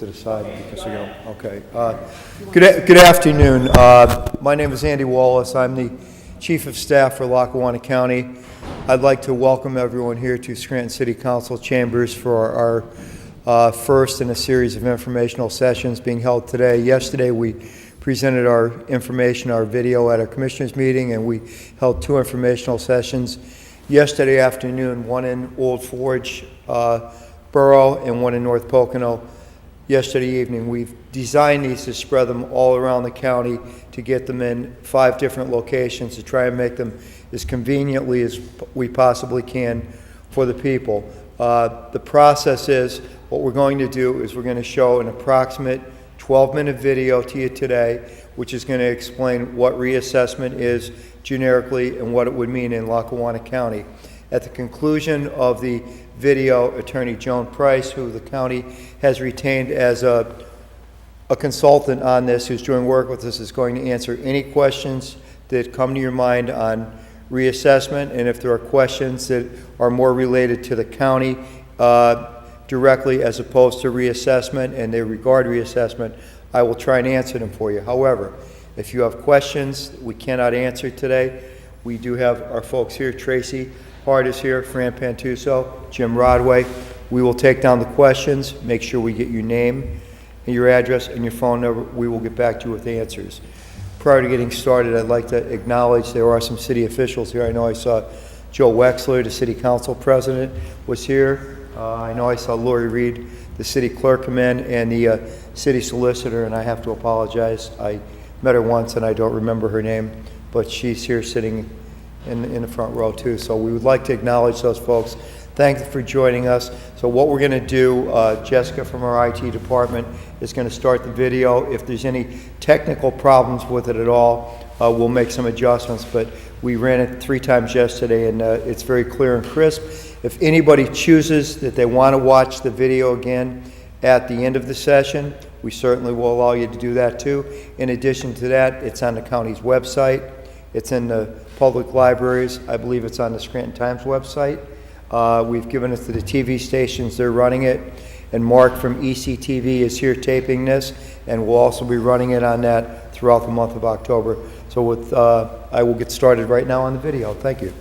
to the side because we don't. Okay. Good afternoon. My name is Andy Wallace. I'm the Chief of Staff for Lackawanna County. I'd like to welcome everyone here to Scranton City Council chambers for our first in a series of informational sessions being held today. Yesterday we presented our information, our video at our commissioners meeting, and we held two informational sessions yesterday afternoon, one in Old Forge Borough and one in North Pocono yesterday evening. We've designed these to spread them all around the county to get them in 5 different locations to try and make them as conveniently as we possibly can for the people. The process is, what we're going to do is we're going to show an approximate 12-minute video to you today, which is going to explain what reassessment is generically and what it would mean in Lackawanna County. At the conclusion of the video, Attorney Joan Price, who the county has retained as a consultant on this, who's doing work with us, is going to answer any questions that come to your mind on reassessment, and if there are questions that are more related to the county directly as opposed to reassessment and they regard reassessment, I will try and answer them for you. However, if you have questions that we cannot answer today, we do have our folks here. Tracy Hart is here, Fran Pantuso, Jim Rodway. We will take down the questions, make sure we get your name and your address and your phone number. We will get back to you with answers. Prior to getting started, I'd like to acknowledge there are some city officials here. I know I saw Joe Wexler, the city council president, was here. I know I saw Lori Reed, the city clerk, come in, and the city solicitor, and I have to apologize. I met her once and I don't remember her name, but she's here sitting in the front row too. So we would like to acknowledge those folks. Thank you for joining us. So what we're going to do, Jessica from our IT department is going to start the video. If there's any technical problems with it at all, we'll make some adjustments, but we ran it 3 times yesterday and it's very clear and crisp. If anybody chooses that they want to watch the video again at the end of the session, we certainly will allow you to do that too. In addition to that, it's on the county's website. It's in the public libraries. I believe it's on the Scranton Times website. We've given it to the TV stations. They're running it. And Mark from ECTV is here taping this, and we'll also be running it on that throughout the month of October. So with, I will get started right now on the video. Thank you.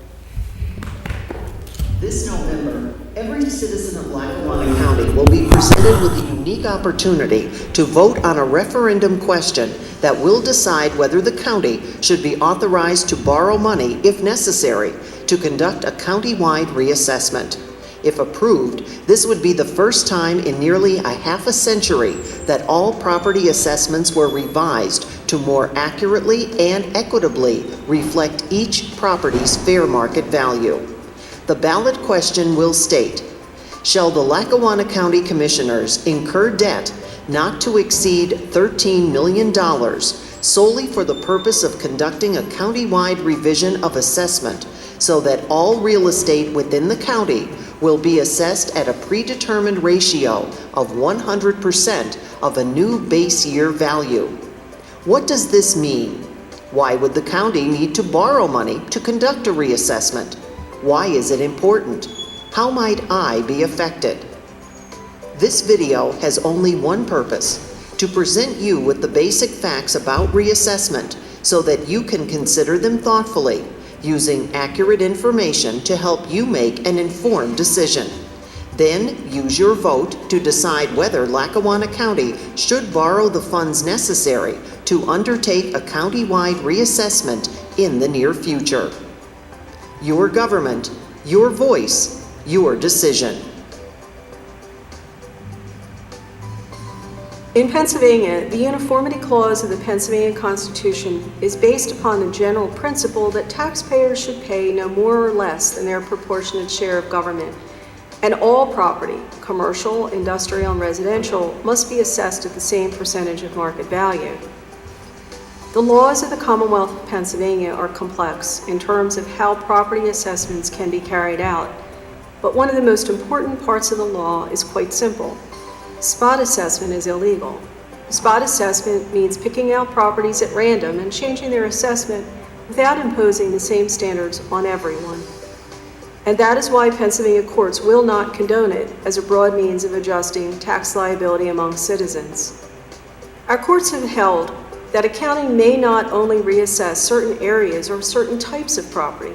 This November, every citizen of Lackawanna County will be presented with a unique opportunity to vote on a referendum question that will decide whether the county should be authorized to borrow money, if necessary, to conduct a county-wide reassessment. If approved, this would be the first time in nearly a half a century that all property assessments were revised to more accurately and equitably reflect each property's fair market value. The ballot question will state, shall the Lackawanna County Commissioners incur debt not to exceed $13 million solely for the purpose of conducting a county-wide revision of assessment so that all real estate within the county will be assessed at a predetermined ratio of 100% of a new base year value? What does this mean? Why would the county need to borrow money to conduct a reassessment? Why is it important? How might I be affected? This video has only one purpose: to present you with the basic facts about reassessment so that you can consider them thoughtfully, using accurate information to help you make an informed decision. Then use your vote to decide whether Lackawanna County should borrow the funds necessary to undertake a county-wide reassessment in the near future. Your government, your voice, your decision. In Pennsylvania, the Uniformity Clause of the Pennsylvania Constitution is based upon the general principle that taxpayers should pay no more or less than their proportionate share of government, and all property, commercial, industrial, and residential, must be assessed at the same percentage of market value. The laws of the Commonwealth of Pennsylvania are complex in terms of how property assessments can be carried out, but one of the most important parts of the law is quite simple. Spot assessment is illegal. Spot assessment means picking out properties at random and changing their assessment without imposing the same standards on everyone. And that is why Pennsylvania courts will not condone it as a broad means of adjusting tax liability among citizens. Our courts have held that a county may not only reassess certain areas or certain types of property.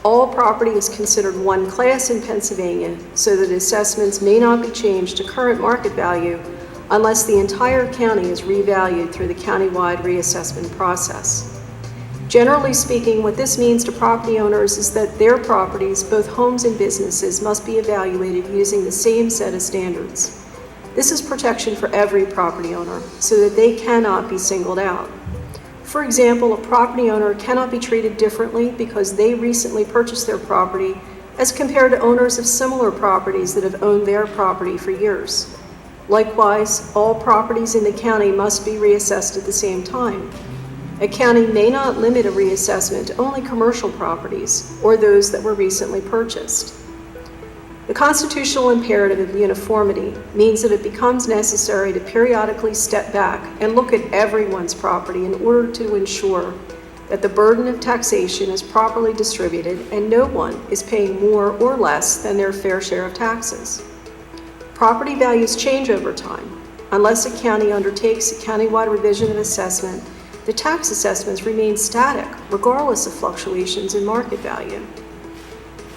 All property is considered one class in Pennsylvania, so that assessments may not be changed to current market value unless the entire county is revalued through the countywide reassessment process. Generally speaking, what this means to property owners is that their properties, both homes and businesses, must be evaluated using the same set of standards. This is protection for every property owner, so that they cannot be singled out. For example, a property owner cannot be treated differently because they recently purchased their property as compared to owners of similar properties that have owned their property for years. Likewise, all properties in the county must be reassessed at the same time. A county may not limit a reassessment to only commercial properties or those that were recently purchased. The constitutional imperative of uniformity means that it becomes necessary to periodically step back and look at everyone's property in order to ensure that the burden of taxation is properly distributed and no one is paying more or less than their fair share of taxes. Property values change over time. Unless a county undertakes a countywide revision of assessment, the tax assessments remain static regardless of fluctuations in market value.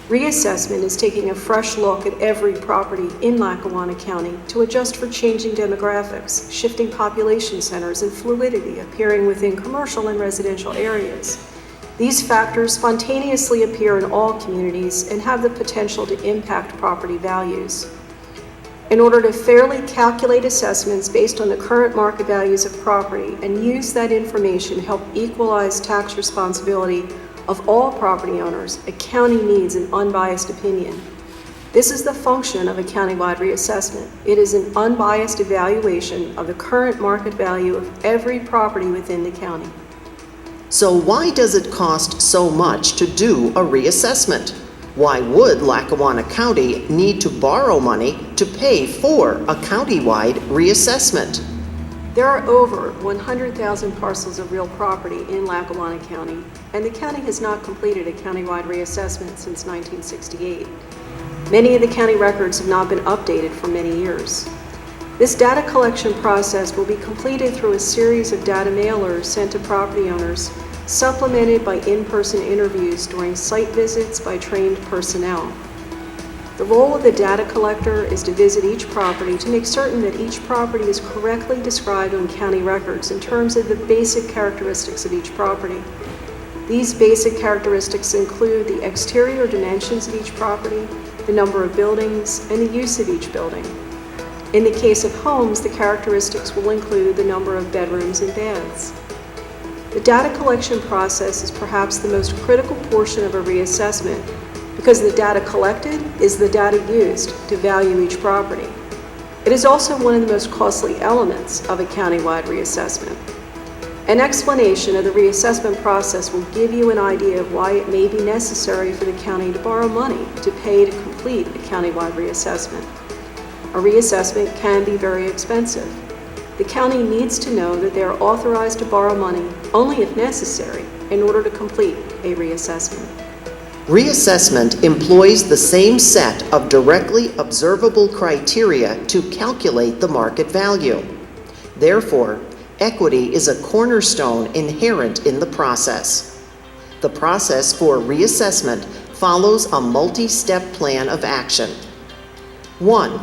Reassessment is taking a fresh look at every property in Lackawanna County to adjust for changing demographics, shifting population centers, and fluidity appearing within commercial and residential areas. These factors spontaneously appear in all communities and have the potential to impact property values. In order to fairly calculate assessments based on the current market values of property and use that information to help equalize tax responsibility of all property owners, a county needs an unbiased opinion. This is the function of a countywide reassessment. It is an unbiased evaluation of the current market value of every property within the county. So why does it cost so much to do a reassessment? Why would Lackawanna County need to borrow money to pay for a countywide reassessment? There are over 100,000 parcels of real property in Lackawanna County, and the county has not completed a countywide reassessment since 1968. Many of the county records have not been updated for many years. This data collection process will be completed through a series of data mailers sent to property owners, supplemented by in-person interviews during site visits by trained personnel. The role of the data collector is to visit each property to make certain that each property is correctly described on county records in terms of the basic characteristics of each property. These basic characteristics include the exterior dimensions of each property, the number of buildings, and the use of each building. In the case of homes, the characteristics will include the number of bedrooms and baths. The data collection process is perhaps the most critical portion of a reassessment because the data collected is the data used to value each property. It is also one of the most costly elements of a countywide reassessment. An explanation of the reassessment process will give you an idea of why it may be necessary for the county to borrow money to pay to complete a countywide reassessment. A reassessment can be very expensive. The county needs to know that they are authorized to borrow money only if necessary in order to complete a reassessment. Reassessment employs the same set of directly observable criteria to calculate the market value. Therefore, equity is a cornerstone inherent in the process. The process for reassessment follows a multi-step plan of action. 1.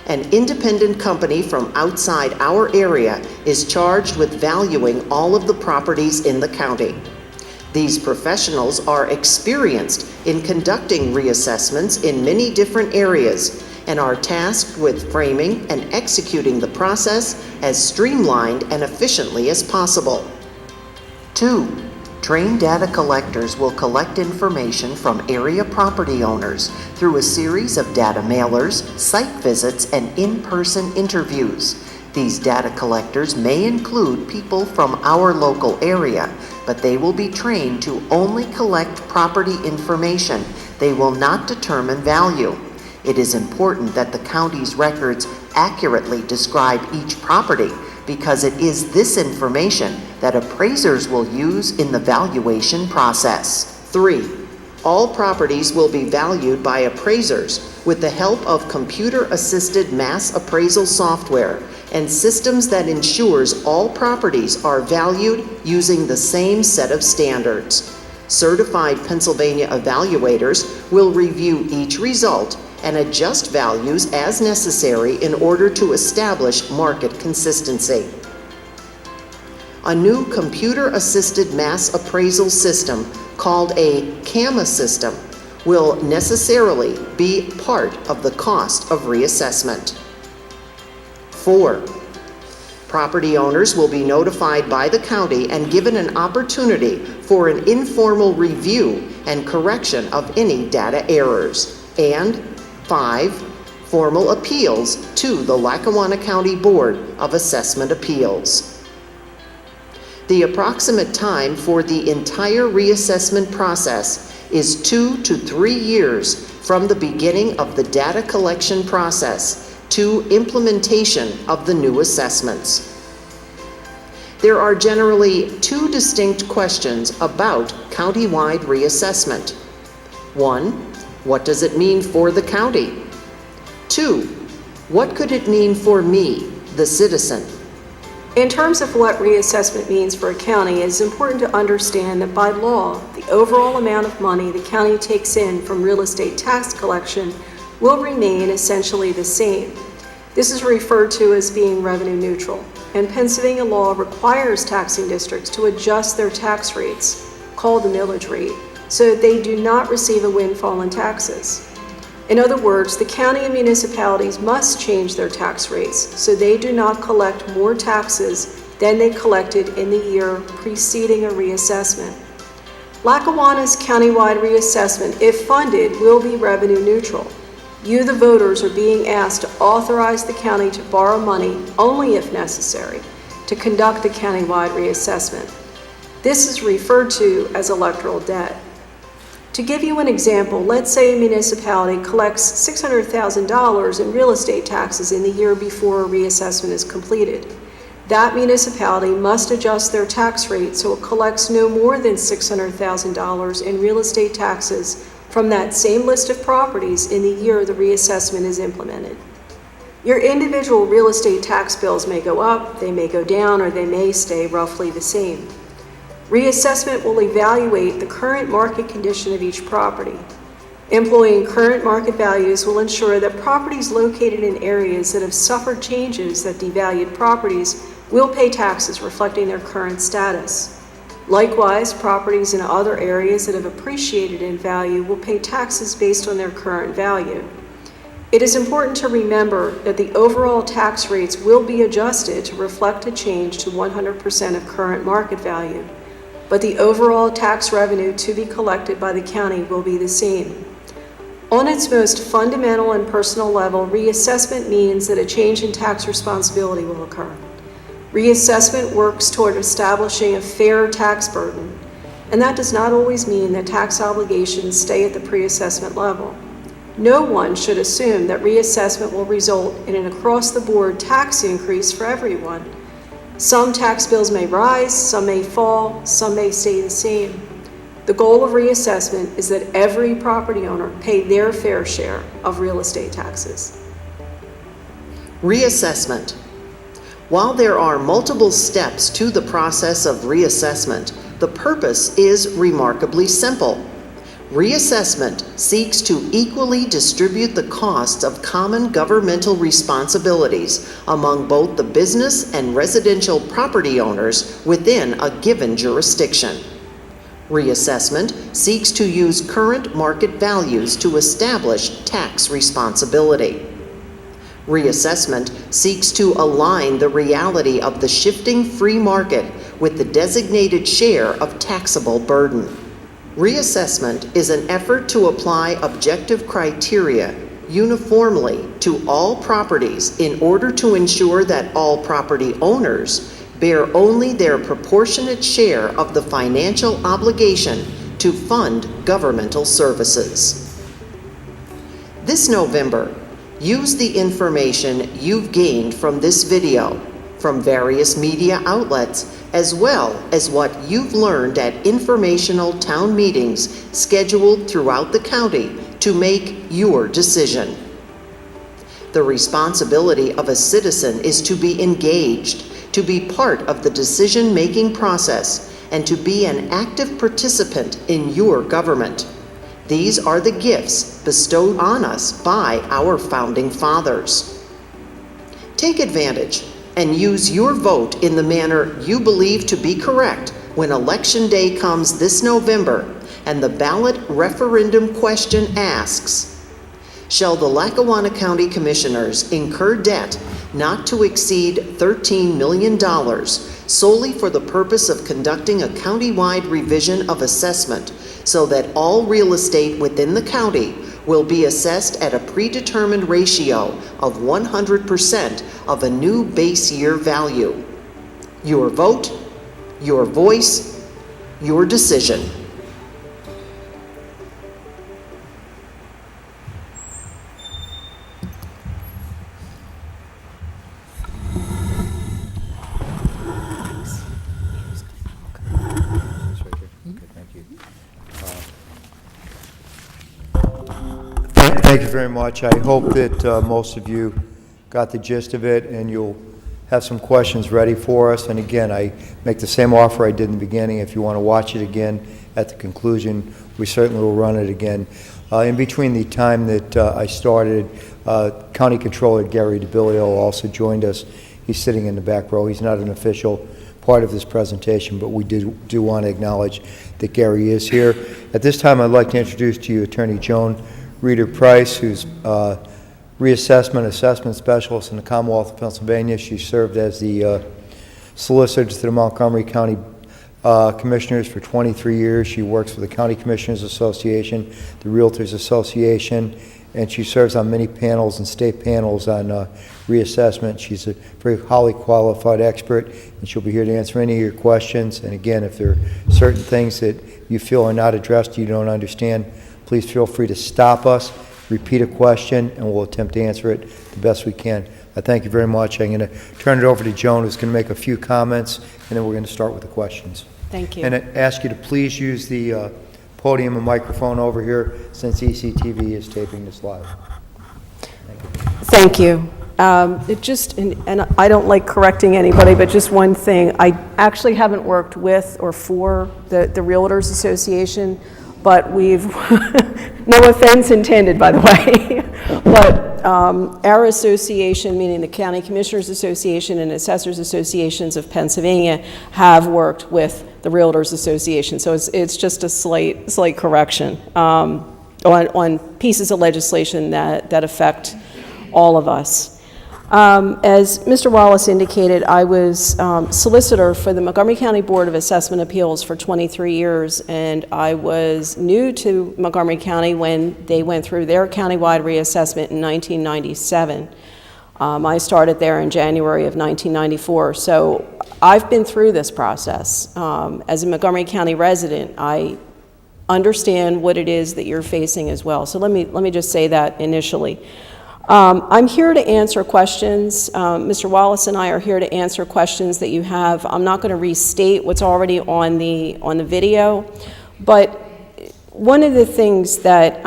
An independent company from outside our area is charged with valuing all of the properties in the county. These professionals are experienced in conducting reassessments in many different areas and are tasked with framing and executing the process as streamlined and efficiently as possible. 2. Trained data collectors will collect information from area property owners through a series of data mailers, site visits, and in-person interviews. These data collectors may include people from our local area, but they will be trained to only collect property information. They will not determine value. It is important that the county's records accurately describe each property because it is this information that appraisers will use in the valuation process. 3. All properties will be valued by appraisers with the help of computer-assisted mass appraisal software and systems that ensures all properties are valued using the same set of standards. Certified Pennsylvania evaluators will review each result and adjust values as necessary in order to establish market consistency. A new computer-assisted mass appraisal system called a CAMA system will necessarily be part of the cost of reassessment. 4. Property owners will be notified by the county and given an opportunity for an informal review and correction of any data errors. And 5. Formal appeals to the Lackawanna County Board of Assessment Appeals. The approximate time for the entire reassessment process is 2 to 3 years from the beginning of the data collection process to implementation of the new assessments. There are generally 2 distinct questions about countywide reassessment. 1. What does it mean for the county? 2. What could it mean for me, the citizen? In terms of what reassessment means for a county, it is important to understand that by law, the overall amount of money the county takes in from real estate tax collection will remain essentially the same. This is referred to as being revenue neutral, and Pennsylvania law requires taxing districts to adjust their tax rates, called the millage rate, so that they do not receive a windfall in taxes. In other words, the county and municipalities must change their tax rates so they do not collect more taxes than they collected in the year preceding a reassessment. Lackawanna's countywide reassessment, if funded, will be revenue neutral. You, the voters, are being asked to authorize the county to borrow money only if necessary to conduct the countywide reassessment. This is referred to as electoral debt. To give you an example, let's say a municipality collects $600,000 in real estate taxes in the year before a reassessment is completed. That municipality must adjust their tax rate so it collects no more than $600,000 in real estate taxes from that same list of properties in the year the reassessment is implemented. Your individual real estate tax bills may go up, they may go down, or they may stay roughly the same. Reassessment will evaluate the current market condition of each property. Employing current market values will ensure that properties located in areas that have suffered changes that devalued properties will pay taxes reflecting their current status. Likewise, properties in other areas that have appreciated in value will pay taxes based on their current value. It is important to remember that the overall tax rates will be adjusted to reflect a change to 100% of current market value, but the overall tax revenue to be collected by the county will be the same. On its most fundamental and personal level, reassessment means that a change in tax responsibility will occur. Reassessment works toward establishing a fair tax burden, and that does not always mean that tax obligations stay at the pre-assessment level. No one should assume that reassessment will result in an across-the-board tax increase for everyone. Some tax bills may rise, some may fall, some may stay the same. The goal of reassessment is that every property owner pay their fair share of real estate taxes. Reassessment. While there are multiple steps to the process of reassessment, the purpose is remarkably simple. Reassessment seeks to equally distribute the costs of common governmental responsibilities among both the business and residential property owners within a given jurisdiction. Reassessment seeks to use current market values to establish tax responsibility. Reassessment seeks to align the reality of the shifting free market with the designated share of taxable burden. Reassessment is an effort to apply objective criteria uniformly to all properties in order to ensure that all property owners bear only their proportionate share of the financial obligation to fund governmental services. This November, use the information you've gained from this video from various media outlets, as well as what you've learned at informational town meetings scheduled throughout the county to make your decision. The responsibility of a citizen is to be engaged, to be part of the decision-making process, and to be an active participant in your government. These are the gifts bestowed on us by our founding fathers. Take advantage and use your vote in the manner you believe to be correct when Election Day comes this November and the ballot referendum question asks, shall the Lackawanna County Commissioners incur debt not to exceed $13 million solely for the purpose of conducting a countywide revision of assessment so that all real estate within the county will be assessed at a predetermined ratio of 100% of a new base year value? Your vote, your voice, your decision. Thank you very much. I hope that most of you got the gist of it and you'll have some questions ready for us. And again, I make the same offer I did in the beginning. If you want to watch it again at the conclusion, we certainly will run it again. In between the time that I started, County Controller Gary DeBilio also joined us. He's sitting in the back row. He's not an official part of this presentation, but we do want to acknowledge that Gary is here. At this time, I'd like to introduce to you Attorney Joan Reeder Price, who's Reassessment Assessment Specialist in the Commonwealth of Pennsylvania. She served as the solicitor to the Montgomery County Commissioners for 23 years. She works for the County Commissioners Association, the Realtors Association, and she serves on many panels and state panels on reassessment. She's a very highly qualified expert, and she'll be here to answer any of your questions. And again, if there are certain things that you feel are not addressed, you don't understand, please feel free to stop us, repeat a question, and we'll attempt to answer it the best we can. I thank you very much. I'm going to turn it over to Joan, who's going to make a few comments, and then we're going to start with the questions. Thank you. And I ask you to please use the podium and microphone over here, since ECTV is taping this live. Thank you. And I don't like correcting anybody, but just one thing. I actually haven't worked with or for the Realtors Association, but we've, no offense intended, by the way, but our association, meaning the County Commissioners Association and Assessors Associations of Pennsylvania, have worked with the Realtors Association. So it's just a slight correction on pieces of legislation that affect all of us. As Mr. Wallace indicated, I was solicitor for the Montgomery County Board of Assessment Appeals for 23 years, and I was new to Montgomery County when they went through their countywide reassessment in 1997. I started there in January of 1994, so I've been through this process. As a Montgomery County resident, I understand what it is that you're facing as well. So let me just say that initially. I'm here to answer questions. Mr. Wallace and I are here to answer questions that you have. I'm not going to restate what's already on the video, but one of the things that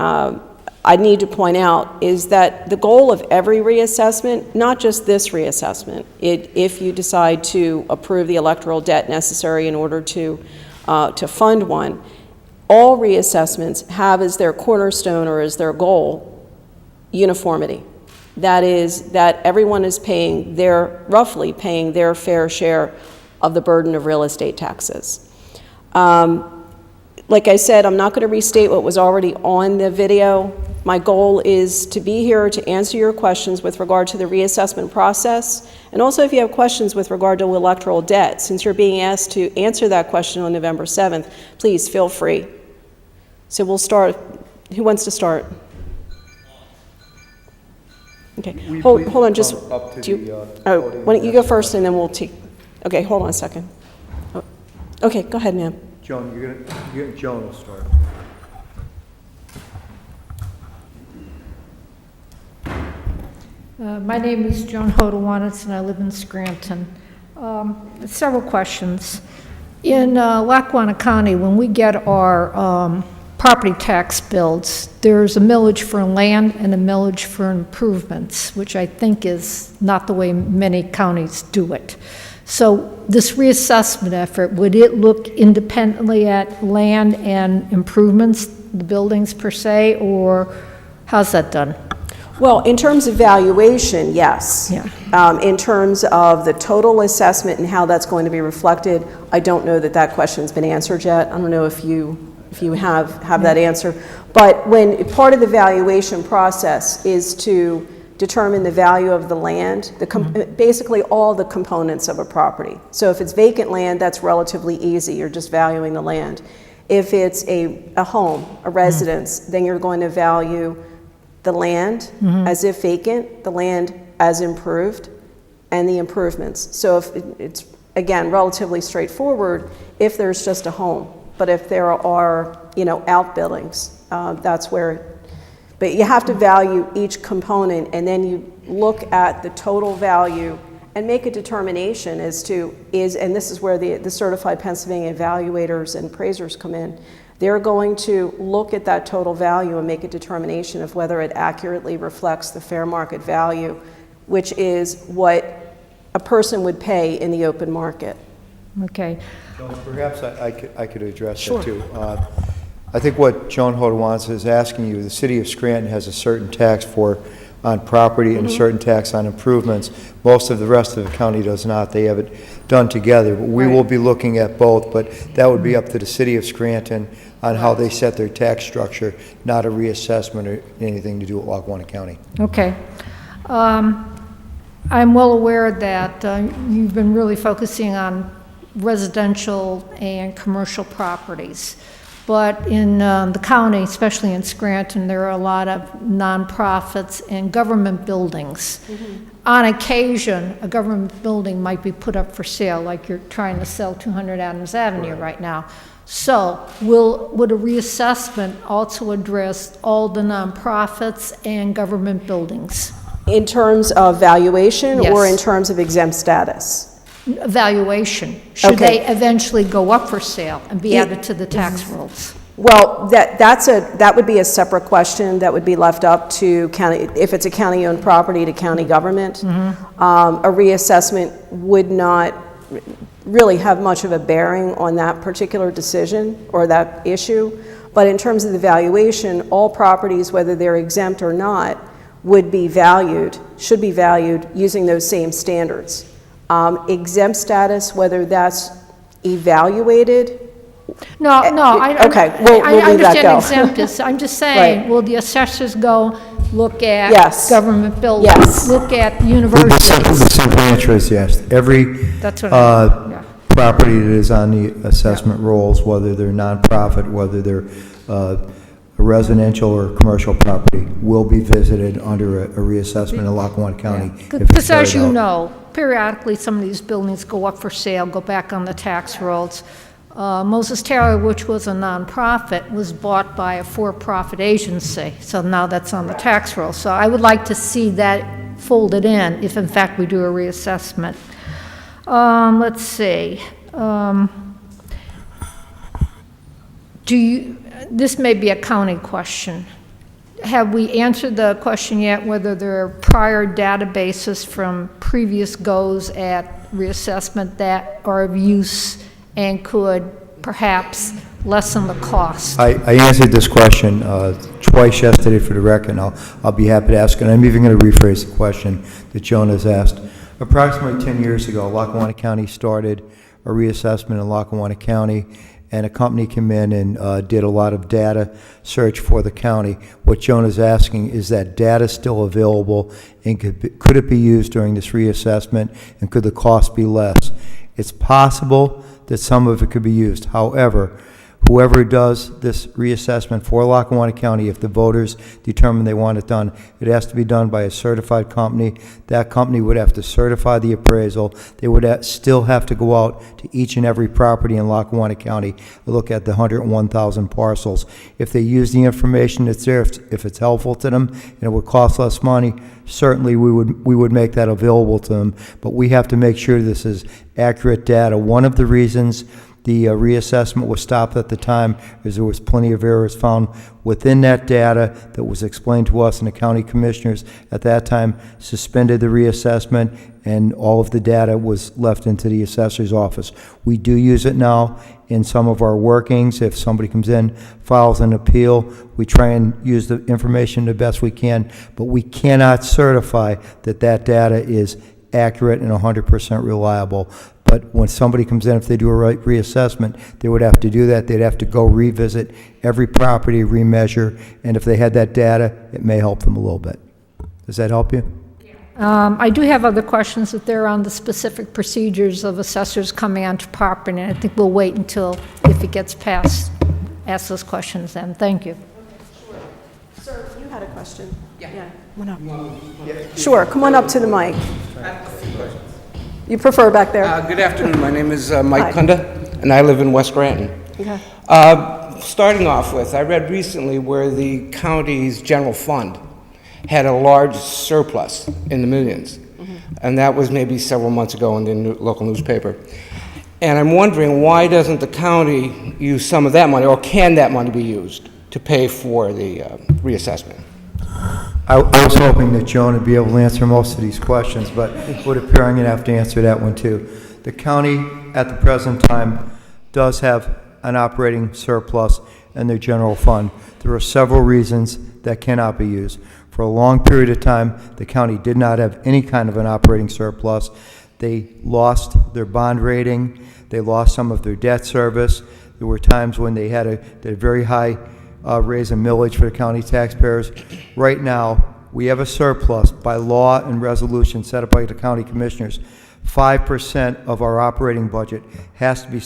I need to point out is that the goal of every reassessment, not just this reassessment, if you decide to approve the electoral debt necessary in order to fund one, all reassessments have as their cornerstone or as their goal uniformity. That is, that everyone is roughly paying their fair share of the burden of real estate taxes. Like I said, I'm not going to restate what was already on the video. My goal is to be here to answer your questions with regard to the reassessment process, and also if you have questions with regard to electoral debt. Since you're being asked to answer that question on November 7th, please feel free. So we'll start. Who wants to start? Okay, hold on, just, why don't you go first and then we'll take, okay, hold on a second. Oh, okay, go ahead, ma'am. Joan, Joan will start. My name is Joan Hodowanitz, and I live in Scranton. Several questions. In Lackawanna County, when we get our property tax bills, there's a millage for land and a millage for improvements, which I think is not the way many counties do it. So this reassessment effort, would it look independently at land and improvements, the buildings per se, or how's that done? Well, in terms of valuation, yes. Yeah. In terms of the total assessment and how that's going to be reflected, I don't know that that question's been answered yet. I don't know if you have that answer. But when part of the valuation process is to determine the value of the land, basically all the components of a property. So if it's vacant land, that's relatively easy. You're just valuing the land. If it's a home, a residence, then you're going to value the land as if vacant, the land as improved, and the improvements. So if it's, again, relatively straightforward if there's just a home. But if there are, outbuildings, that's where, but you have to value each component, and then you look at the total value and make a determination as to and this is where the certified Pennsylvania evaluators and appraisers come in. They're going to look at that total value and make a determination of whether it accurately reflects the fair market value, which is what a person would pay in the open market. Okay. Joan, perhaps I could address that too. I think what Joan Hodowanitz is asking you, the city of Scranton has a certain tax on property and a certain tax on improvements. Most of the rest of the county does not. They have it done together. But we will be looking at both, but that would be up to the city of Scranton on how they set their tax structure, not a reassessment or anything to do with Lackawanna County. Okay. I'm well aware that you've been really focusing on residential and commercial properties. But in the county, especially in Scranton, there are a lot of nonprofits and government buildings. On occasion, a government building might be put up for sale, like you're trying to sell 200 Adams Avenue right now. So would a reassessment also address all the nonprofits and government buildings? In terms of valuation Yes. or in terms of exempt status? Evaluation. Should Okay. they eventually go up for sale and be added to the tax rolls? Well, that would be a separate question that would be left up to county, if it's a county-owned property, to county government. A reassessment would not really have much of a bearing on that particular decision or that issue. But in terms of the valuation, all properties, whether they're exempt or not, should be valued using those same standards. Exempt status, whether that's evaluated. No, I Okay, we'll leave that understand go. exempt is, I'm just saying, Right. will the assessors go look at Yes. government buildings? Yes. Look at The universities? simple answer is yes. Every That's what yeah. property that is on the assessment rolls, whether they're nonprofit, whether they're a residential or commercial property, will be visited under a reassessment in Lackawanna County. if it's Because as carried you out. know, periodically, some of these buildings go up for sale, go back on the tax rolls. Moses Taylor, which was a nonprofit, was bought by a for-profit agency, so now that's on the tax roll. So I would like to see that folded in, if in fact we do a reassessment. Let's see. This may be a county question. Have we answered the question yet whether there are prior databases from previous goes at reassessment that are of use and could perhaps lessen the cost? I answered this question twice yesterday for the record, and I'll be happy to ask it. I'm even going to rephrase the question that Joan has asked. Approximately 10 years ago, Lackawanna County started a reassessment in Lackawanna County, and a company came in and did a lot of data search for the county. What Joan is asking, is that data still available, and could it be used during this reassessment, and could the cost be less? It's possible that some of it could be used. However, whoever does this reassessment for Lackawanna County, if the voters determine they want it done, it has to be done by a certified company. That company would have to certify the appraisal. They would still have to go out to each and every property in Lackawanna County, look at the 101,000 parcels. If they use the information that's there, if it's helpful to them and it would cost less money, certainly we would make that available to them. But we have to make sure this is accurate data. One of the reasons the reassessment was stopped at the time is there was plenty of errors found within that data that was explained to us, and the county commissioners at that time suspended the reassessment, and all of the data was left into the assessor's office. We do use it now in some of our workings. If somebody comes in, files an appeal, we try and use the information the best we can, but we cannot certify that that data is accurate and 100% reliable. But when somebody comes in, if they do a reassessment, they would have to do that. They'd have to go revisit every property, remeasure, and if they had that data, it may help them a little bit. Does that help you? I do have other questions if they're on the specific procedures of assessors coming onto property, and I think we'll wait until, if it gets passed, ask those questions then. Thank you. Sir, you had a question? Yeah. Come on up. Sure, come on up to the mic. You prefer back there? Good afternoon. My name is Mike Hi. Kunda, and I live in West Scranton. Okay. Starting off with, I read recently where the county's general fund had a large surplus in the millions, and that was maybe several months ago in the local newspaper. And I'm wondering, why doesn't the county use some of that money, or can that money be used to pay for the reassessment? I was hoping that Joan would be able to answer most of these questions, but it would appear I'm going to have to answer that one too. The county, at the present time, does have an operating surplus in their general fund. There are several reasons that cannot be used. For a long period of time, the county did not have any kind of an operating surplus. They lost their bond rating. They lost some of their debt service. There were times when they had a very high raise in millage for the county taxpayers. Right now, we have a surplus by law and resolution set up by the county commissioners. 5% of our operating budget has to be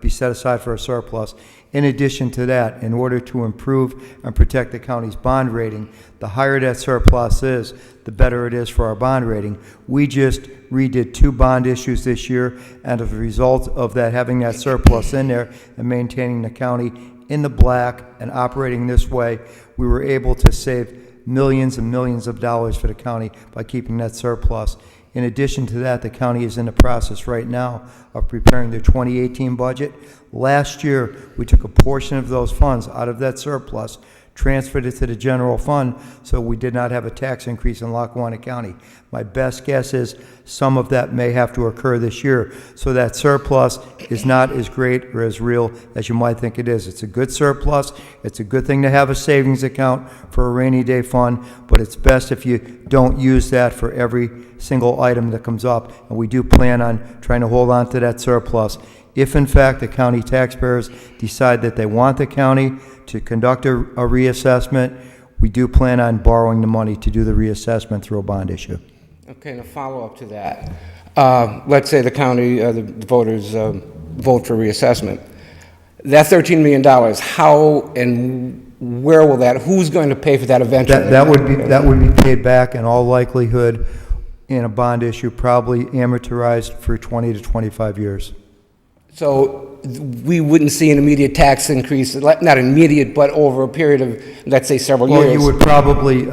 set aside for a surplus. In addition to that, in order to improve and protect the county's bond rating, the higher that surplus is, the better it is for our bond rating. We just redid 2 bond issues this year, and as a result of that, having that surplus in there and maintaining the county in the black and operating this way, we were able to save millions and millions of dollars for the county by keeping that surplus. In addition to that, the county is in the process right now of preparing their 2018 budget. Last year, we took a portion of those funds out of that surplus, transferred it to the general fund, so we did not have a tax increase in Lackawanna County. My best guess is some of that may have to occur this year, so that surplus is not as great or as real as you might think it is. It's a good surplus. It's a good thing to have a savings account for a rainy day fund, but it's best if you don't use that for every single item that comes up, and we do plan on trying to hold on to that surplus. If in fact the county taxpayers decide that they want the county to conduct a reassessment, we do plan on borrowing the money to do the reassessment through a bond issue. Okay, and a follow-up to that. Let's say the county, the voters vote for reassessment. That $13 million, how and where will that, who's going to pay for that eventually? That would be paid back in all likelihood in a bond issue, probably amortized for 20 to 25 years. So we wouldn't see an immediate tax increase, not immediate, but over a period of, let's say, several years? Well, you would probably,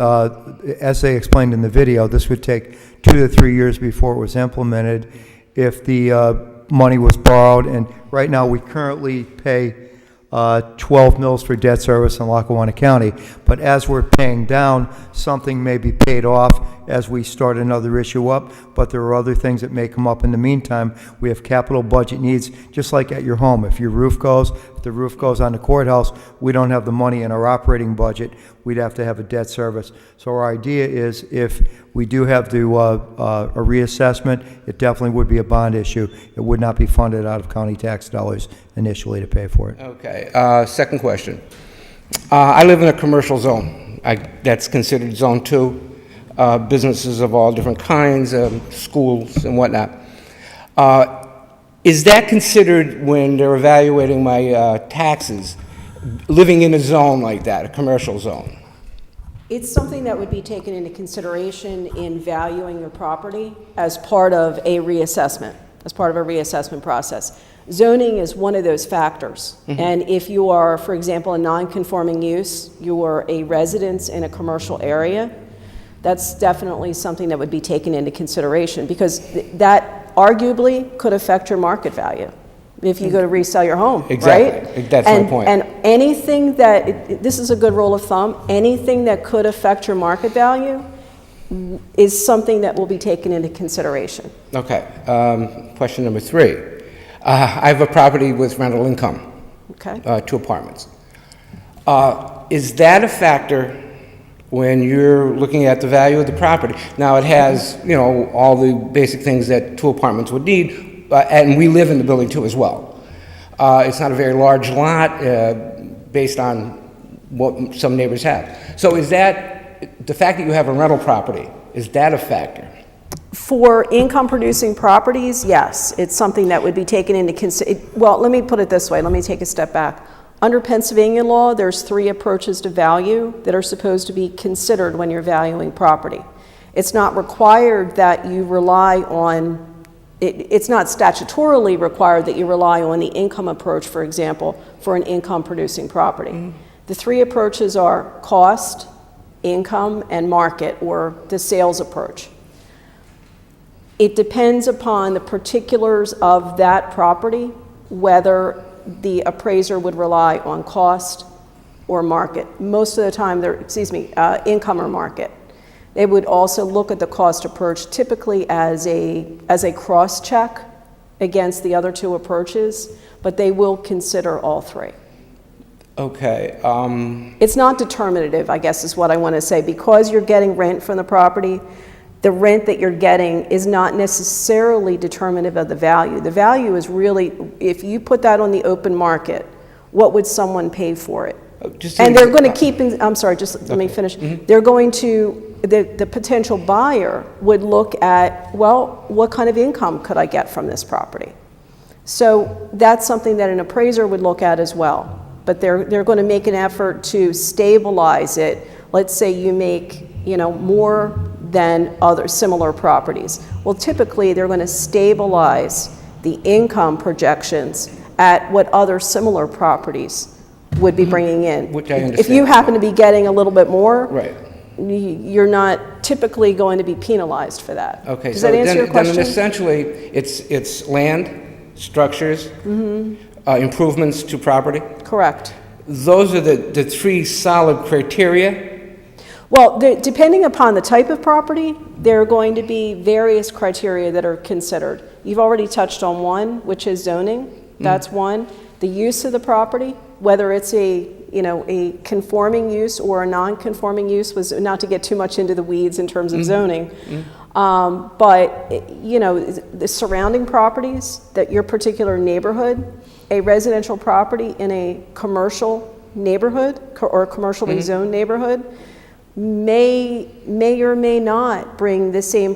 as they explained in the video, this would take 2 to 3 years before it was implemented if the money was borrowed. And right now, we currently pay 12 mills for debt service in Lackawanna County. But as we're paying down, something may be paid off as we start another issue up, but there are other things that may come up in the meantime. We have capital budget needs, just like at your home. If your roof goes, if the roof goes on the courthouse, we don't have the money in our operating budget. We'd have to have a debt service. So our idea is if we do have to a reassessment, it definitely would be a bond issue. It would not be funded out of county tax dollars initially to pay for it. Okay, second question. I live in a commercial zone. That's considered Zone 2. Businesses of all different kinds, schools and whatnot. Is that considered when they're evaluating my taxes, living in a zone like that, a commercial zone? It's something that would be taken into consideration in valuing your property as part of a reassessment, process. Zoning is one of those factors. And if you are, for example, a non-conforming use, you are a residence in a commercial area, that's definitely something that would be taken into consideration, because that arguably could affect your market value if you go to resell your home, Exactly. right? That's my point. And anything that, this is a good rule of thumb, anything that could affect your market value is something that will be taken into consideration. Okay. Question number 3. I have a property with rental income, Okay? 2 apartments. Is that a factor when you're looking at the value of the property? Now, it has, you know, all the basic things that 2 apartments would need, and we live in the building too as well. It's not a very large lot based on what some neighbors have. So is that, the fact that you have a rental property, is that a factor? For income-producing properties, yes, it's something that would be taken into consideration. Well, let me put it this way. Let me take a step back. Under Pennsylvania law, there's 3 approaches to value that are supposed to be considered when you're valuing property. It's not required that you rely on, it's not statutorily required that you rely on the income approach, for example, for an income-producing property. The 3 approaches are cost, income, and market, or the sales approach. It depends upon the particulars of that property, whether the appraiser would rely on cost or market. Most of the time, income or market. They would also look at the cost approach typically as a cross-check against the other 2 approaches, but they will consider all 3. Okay. It's not determinative, I guess is what I want to say. Because you're getting rent from the property, the rent that you're getting is not necessarily determinative of the value. The value is really, if you put that on the open market, what would someone pay for it? And they're going to keep, I'm sorry, just let me finish. They're going to, the potential buyer would look at, well, what kind of income could I get from this property? So that's something that an appraiser would look at as well. But they're going to make an effort to stabilize it. Let's say you make, more than other similar properties. Well, typically they're going to stabilize the income projections at what other similar properties would be bringing in. Which I understand. If you happen to be getting a little bit more, Right. You're not typically going to be penalized for that. Okay. Does that answer your question? Then essentially, it's land, structures, improvements to property. Correct. Those are the 3 solid criteria. Well, depending upon the type of property, there are going to be various criteria that are considered. You've already touched on one, which is zoning. That's one. The use of the property, whether it's a conforming use or a non-conforming use, was not to get too much into the weeds in terms of zoning. But the surrounding properties, that your particular neighborhood, a residential property in a commercial neighborhood or commercially zoned neighborhood may or may not bring the same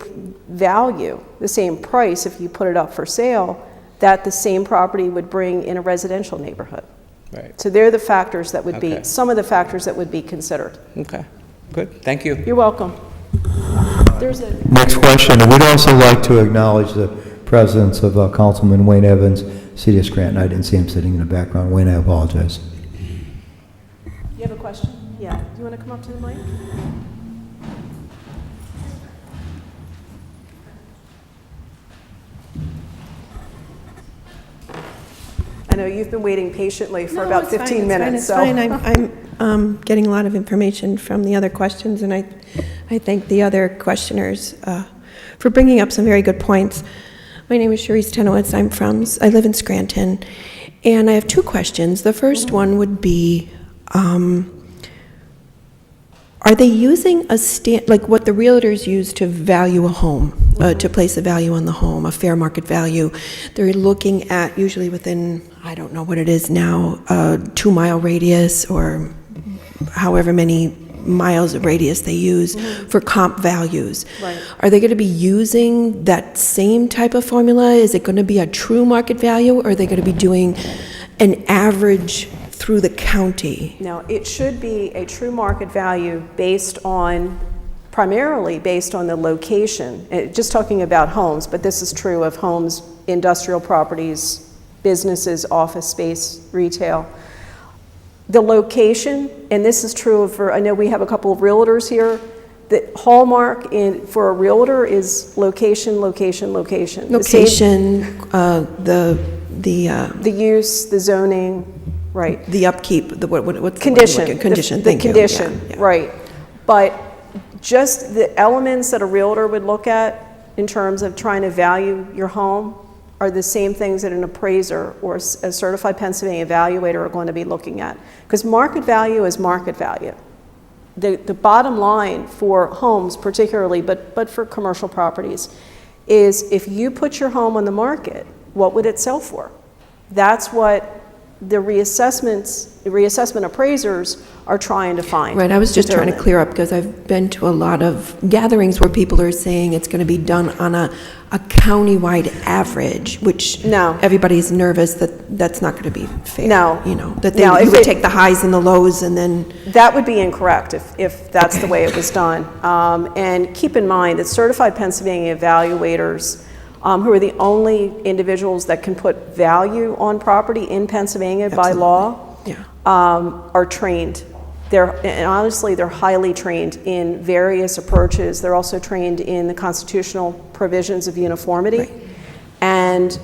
value, the same price if you put it up for sale that the same property would bring in a residential neighborhood. Right. So they're the factors that would be, Okay. some of the factors that would be considered. Okay. Good. Thank you. You're welcome. There's a, Next question. We'd also like to acknowledge the presence of Councilman Wayne Evans, City of Scranton. I didn't see him sitting in the background. Wayne, I apologize. you have a question? Yeah. Do you want to come up to the mic? I know you've been waiting patiently for about 15 minutes. It's fine. I'm getting a lot of information from the other questions, and I thank the other questioners for bringing up some very good points. My name is Cherise Tenowitz. I live in Scranton, and I have 2 questions. The first one would be, are they using like what the realtors use to value a home, to place a value on the home, a fair market value? They're looking at, usually within, I don't know what it is now, a 2-mile radius or however many miles of radius they use for comp values. Right. Are they going to be using that same type of formula? Is it going to be a true market value, or are they going to be doing an average through the county? No, it should be a true market value primarily based on the location. Just talking about homes, but this is true of homes, industrial properties, businesses, office space, retail. The location, and this is true for, I know we have a couple of realtors here, the hallmark for a realtor is location, location, location. Location, the use, the zoning, right. the upkeep, what's Condition. the condition? The Thank you. condition, Yeah, yeah. right. But just the elements that a realtor would look at in terms of trying to value your home are the same things that an appraiser or a certified Pennsylvania evaluator are going to be looking at. Because market value is market value. The bottom line for homes particularly, but for commercial properties, is if you put your home on the market, what would it sell for? That's what the reassessment appraisers are trying to find. Right, I was just trying to determine. clear up, because I've been to a lot of gatherings where people are saying it's going to be done on a countywide average, which No. everybody's nervous that that's not going to be fair. No. You know, that No, you if would it- take the highs and the lows and then, That would be incorrect if that's the way it was done. And keep in mind that certified Pennsylvania evaluators, who are the only individuals that can put value on property in Pennsylvania by Absolutely. law, yeah. are trained. And honestly, they're highly trained in various approaches. They're also trained in the constitutional provisions of uniformity. Right. And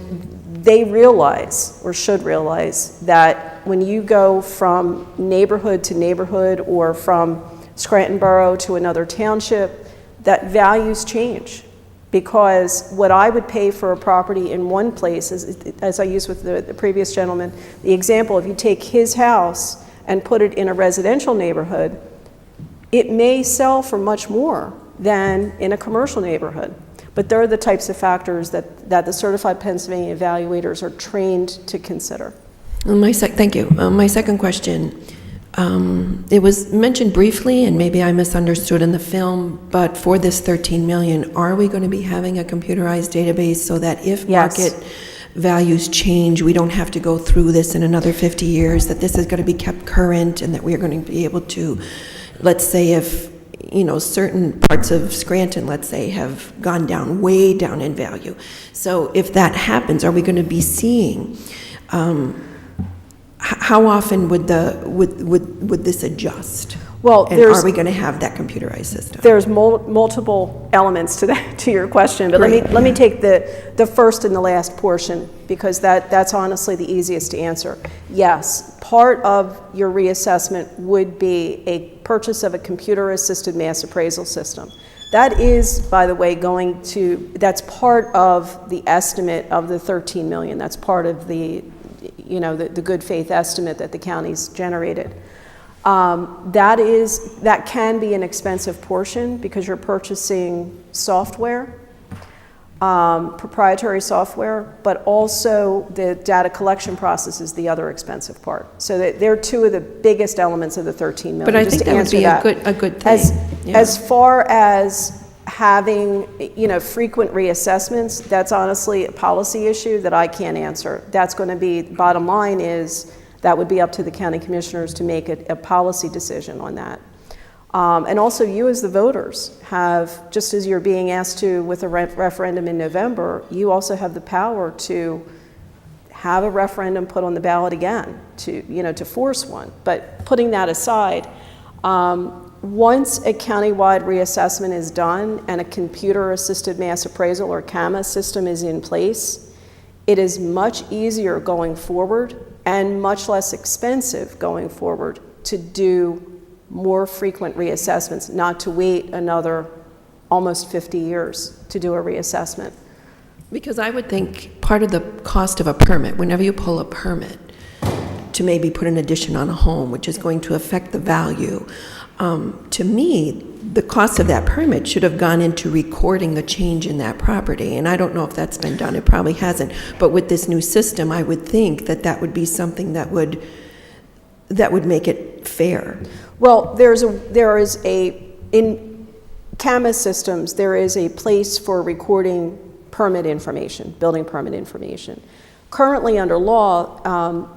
they realize, or should realize, that when you go from neighborhood to neighborhood or from Scranton Borough to another township, that values change. Because what I would pay for a property in one place, as I used with the previous gentleman, the example, if you take his house and put it in a residential neighborhood, it may sell for much more than in a commercial neighborhood. But they're the types of factors that the certified Pennsylvania evaluators are trained to consider. Thank you. My second question, it was mentioned briefly, and maybe I misunderstood in the film, but for this 13 million, are we going to be having a computerized database so that if Yes. market values change, we don't have to go through this in another 50 years, that this is going to be kept current, and that we are going to be able to, let's say if, certain parts of Scranton, let's say, have gone down, way down in value. So if that happens, are we going to be seeing, how often would this adjust? Well, And are we going to have that computerized system? There's multiple elements to that, to your question, but Great, let me take the first and the last portion, because that's honestly the easiest to answer. Yes, part of your reassessment would be a purchase of a computer-assisted mass appraisal system. That is, by the way, that's part of the estimate of the 13 million. That's part of the good faith estimate that the county's generated. That can be an expensive portion because you're purchasing software, proprietary software, but also the data collection process is the other expensive part. So they're two of the biggest elements of the 13 million. But I just think to that would answer be a good thing. As far as having, frequent reassessments, that's honestly a policy issue that I can't answer. That's going to be, bottom line is, that would be up to the county commissioners to make a policy decision on that. And also you as the voters have, just as you're being asked to with a referendum in November, you also have the power to have a referendum put on the ballot again, to force one. But putting that aside, once a countywide reassessment is done and a computer-assisted mass appraisal or CAMA system is in place, it is much easier going forward and much less expensive going forward to do more frequent reassessments, not to wait another almost 50 years to do a reassessment. Because I would think part of the cost of a permit, whenever you pull a permit to maybe put an addition on a home, which is going to affect the value, to me, the cost of that permit should have gone into recording the change in that property. And I don't know if that's been done. It probably hasn't. But with this new system, I would think that would be something that would make it it fair? Well, in CAMA systems, there is a place for recording permit information, building permit information. Currently, under law,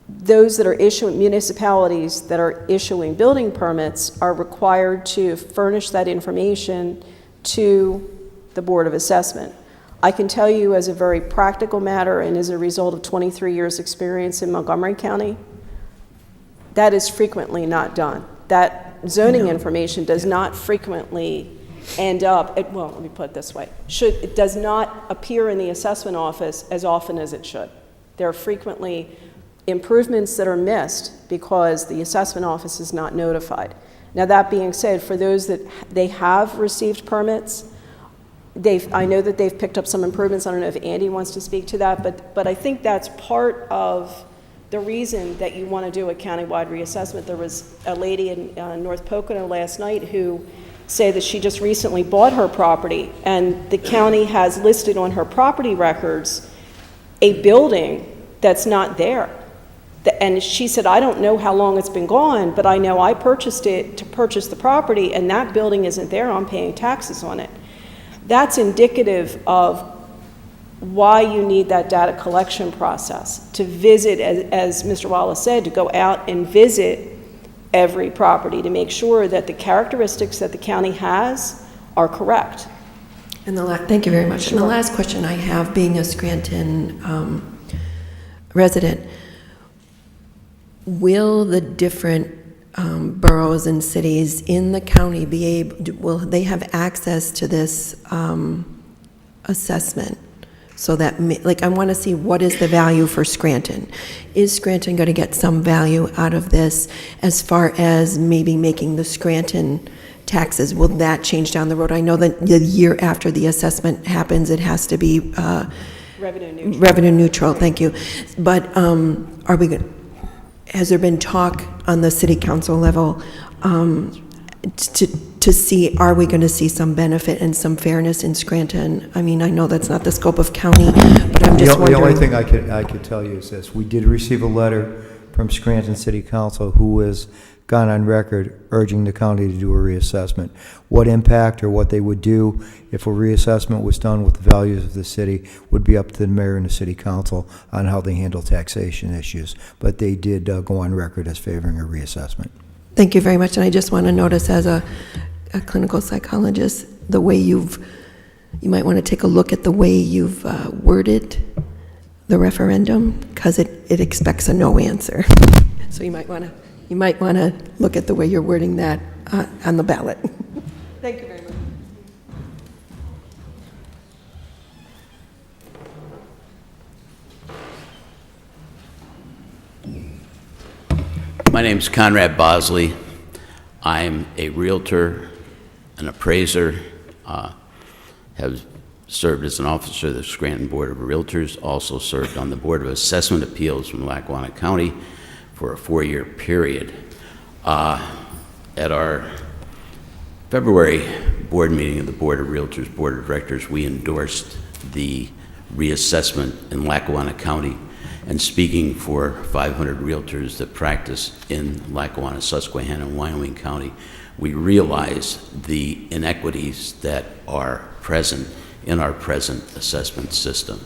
those that are municipalities that are issuing building permits are required to furnish that information to the Board of Assessment. I can tell you as a very practical matter and as a result of 23 years' experience in Montgomery County, that is frequently not done. That zoning information does not frequently end up, well, let me put it this way, it does not appear in the assessment office as often as it should. There are frequently improvements that are missed because the assessment office is not notified. Now, that being said, for those that they have received permits, I know that they've picked up some improvements. I don't know if Andy wants to speak to that, but I think that's part of the reason that you want to do a countywide reassessment. There was a lady in North Pocono last night who said that she just recently bought her property, and the county has listed on her property records a building that's not there. And she said, I don't know how long it's been gone, but I know I purchased it to purchase the property, and that building isn't there. I'm paying taxes on it. That's indicative of why you need that data collection process, to visit, as Mr. Wallace said, to go out and visit every property to make sure that the characteristics that the county has are correct. And thank you very much. Sure. And the last question I have, being a Scranton resident, will the different boroughs and cities in the county will they have access to this assessment? So that, I want to see what is the value for Scranton. Is Scranton going to get some value out of this as far as maybe making the Scranton taxes? Will that change down the road? I know that the year after the assessment happens, it has to be Revenue neutral. Revenue neutral, thank you. But has there been talk on the city council level to see, are we going to see some benefit and some fairness in Scranton? I mean, I know that's not the scope of county, but I'm just wondering. The only thing I could tell you is this. We did receive a letter from Scranton City Council who has gone on record urging the county to do a reassessment. What impact or what they would do if a reassessment was done with the values of the city would be up to the mayor and the city council on how they handle taxation issues. But they did go on record as favoring a reassessment. Thank you very much. And I just want to notice, as a clinical psychologist, the way you might want to take a look at the way you've worded the referendum, because it expects a no answer. So you might want to look at the way you're wording that on the ballot. Thank you very much. My name is Conrad Bosley. I'm a realtor, an appraiser, have served as an officer of the Scranton Board of Realtors, also served on the Board of Assessment Appeals from Lackawanna County for a 4-year period. At our February board meeting of the Board of Realtors Board of Directors, we endorsed the reassessment in Lackawanna County. And speaking for 500 realtors that practice in Lackawanna, Susquehanna, and Wyoming County, we realize the inequities that are present in our present assessment system.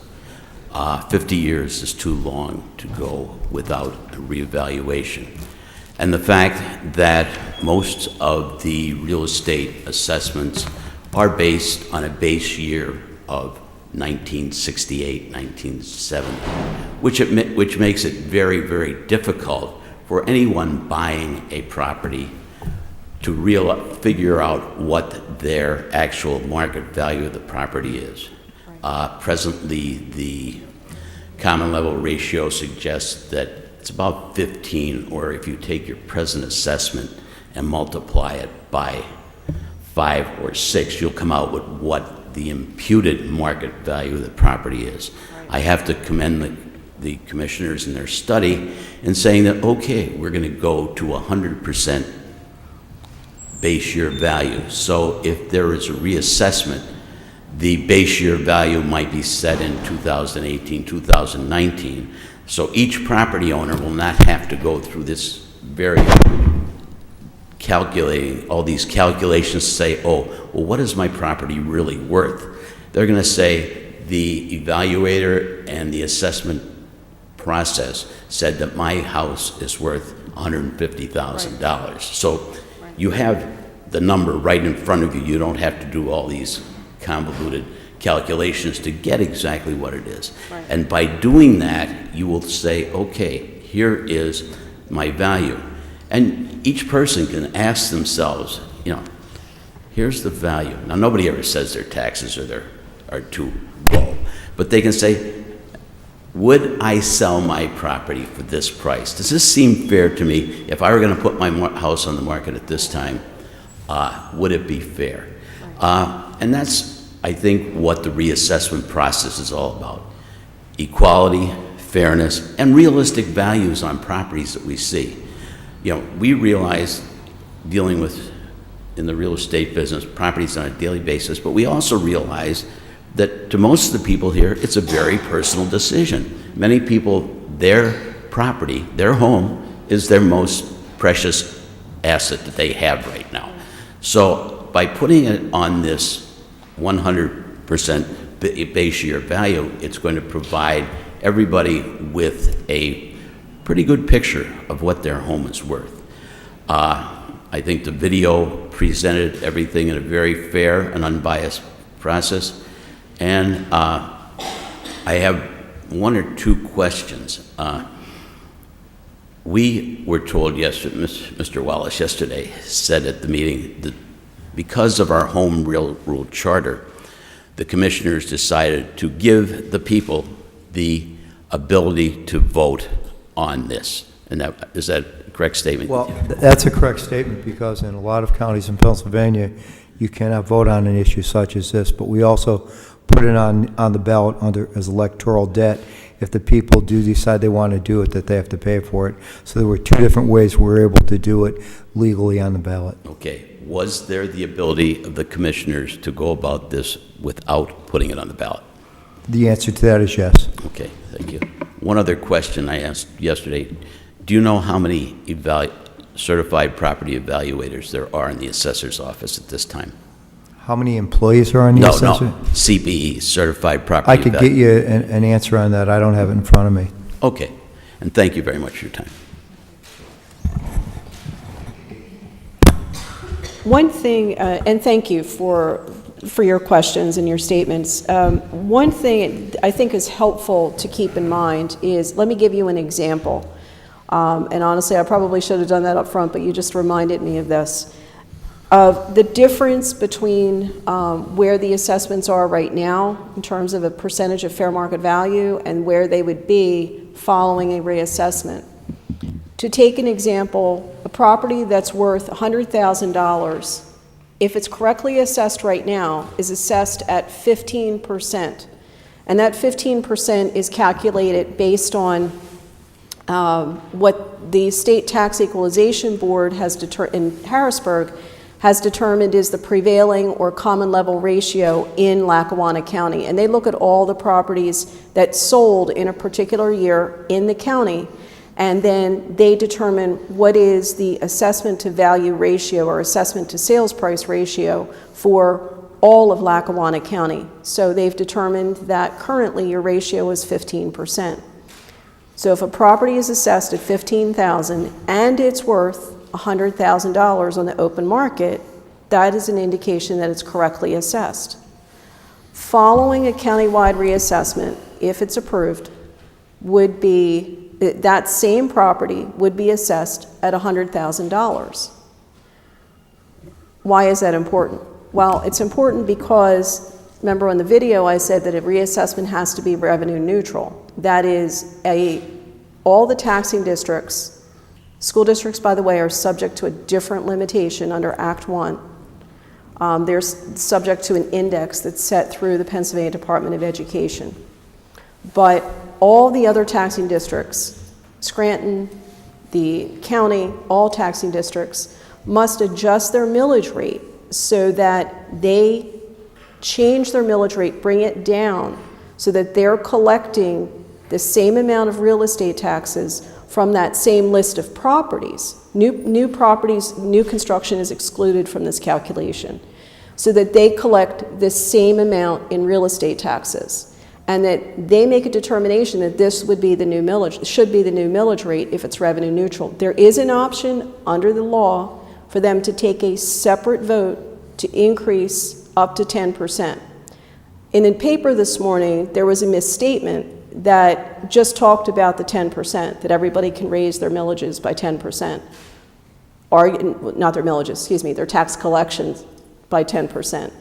50 years is too long to go without a reevaluation. And the fact that most of the real estate assessments are based on a base year of 1968, 1970, which makes it very, very difficult for anyone buying a property to figure out what their actual market value of the property is. Presently, the common level ratio suggests that it's about 15, or if you take your present assessment and multiply it by 5 or 6, you'll come out with what the imputed market value of the property is. Right. I have to commend the commissioners in their study in saying that, okay, we're going to go to 100% base year value. So if there is a reassessment, the base year value might be set in 2018, 2019. So each property owner will not have to go through this very calculating, all these calculations to say, oh, well, what is my property really worth? They're going to say the evaluator and the assessment process said that my house is worth $150,000. So you have the number right in front of you. You don't have to do all these convoluted calculations to get exactly what it is. Right. And by doing that, you will say, okay, here is my value. And each person can ask themselves, you know, here's the value. Now, nobody ever says their taxes are too low, but they can say, would I sell my property for this price? Does this seem fair to me? If I were going to put my house on the market at this time, would it be fair? And that's, I think, what the reassessment process is all about. Equality, fairness, and realistic values on properties that we see. You know, we realize, dealing with, in the real estate business, properties on a daily basis, but we also realize that to most of the people here, it's a very personal decision. Many people, their property, their home, is their most precious asset that they have right now. So by putting it on this 100% base year value, it's going to provide everybody with a pretty good picture of what their home is worth. I think the video presented everything in a very fair and unbiased process. And I have one or two questions. We were told yesterday, Mr. Wallace yesterday said at the meeting that because of our home rule charter, the commissioners decided to give the people the ability to vote on this. And is that a correct statement? Well, that's a correct statement, because in a lot of counties in Pennsylvania, you cannot vote on an issue such as this, but we also put it on the ballot as electoral debt. If the people do decide they want to do it, that they have to pay for it. So there were two different ways we were able to do it legally on the ballot. Okay. Was there the ability of the commissioners to go about this without putting it on the ballot? The answer to that is yes. Okay, thank you. One other question I asked yesterday. Do you know how many certified property evaluators there are in the assessor's office at this time? How many employees are on the assessor? No, CPE, certified property I could get you an answer on that. I don't have it in front of me. Okay, and thank you very much for your time. One thing, and thank you for your questions and your statements. One thing I think is helpful to keep in mind is, let me give you an example. And honestly, I probably should have done that up front, but you just reminded me of this. Of the difference between where the assessments are right now in terms of a percentage of fair market value and where they would be following a reassessment. To take an example, a property that's worth $100,000, if it's correctly assessed right now, is assessed at 15%. And that 15% is calculated based on what the State Tax Equalization Board has in Harrisburg has determined is the prevailing or common level ratio in Lackawanna County. And they look at all the properties that sold in a particular year in the county, and then they determine what is the assessment to value ratio or assessment to sales price ratio for all of Lackawanna County. So they've determined that currently your ratio is 15%. So if a property is assessed at $15,000 and it's worth $100,000 on the open market, that is an indication that it's correctly assessed. Following a countywide reassessment, if it's approved, would be that same property would be assessed at $100,000. Why is that important? Well, it's important because, remember on the video I said that a reassessment has to be revenue neutral. That is, all the taxing districts, school districts, by the way, are subject to a different limitation under Act 1. They're subject to an index that's set through the Pennsylvania Department of Education. But all the other taxing districts, Scranton, the county, all taxing districts, must adjust their millage rate so that they change their millage rate, bring it down, so that they're collecting the same amount of real estate taxes from that same list of properties. New properties, new construction is excluded from this calculation, so that they collect the same amount in real estate taxes, and that they make a determination that this would be the new millage, should be the new millage rate if it's revenue neutral. There is an option under the law for them to take a separate vote to increase up to 10%. In the paper this morning, there was a misstatement that just talked about the 10%, that everybody can raise their millages by 10%, or not their millages, excuse me, their tax collections by 10%.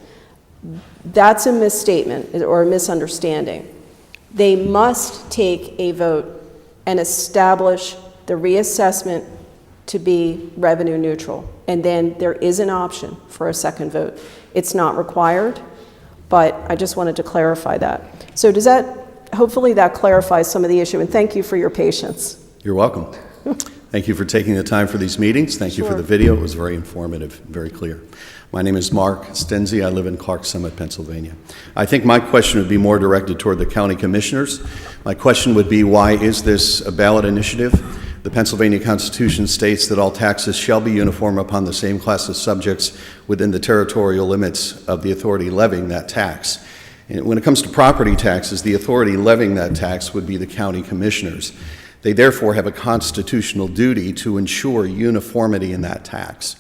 That's a misstatement or a misunderstanding. They must take a vote and establish the reassessment to be revenue neutral, and then there is an option for a second vote. It's not required, but I just wanted to clarify that. So does that, hopefully that clarifies some of the issue, and thank you for your patience. You're welcome. Thank you for taking the time for these meetings. Thank you for the video. It was very informative, very clear. My name is Mark Stenzi. I live in Clark Summit, Pennsylvania. I think my question would be more directed toward the county commissioners. My question would be, why is this a ballot initiative? The Pennsylvania Constitution states that all taxes shall be uniform upon the same class of subjects within the territorial limits of the authority levying that tax. And when it comes to property taxes, the authority levying that tax would be the county commissioners. They therefore have a constitutional duty to ensure uniformity in that tax.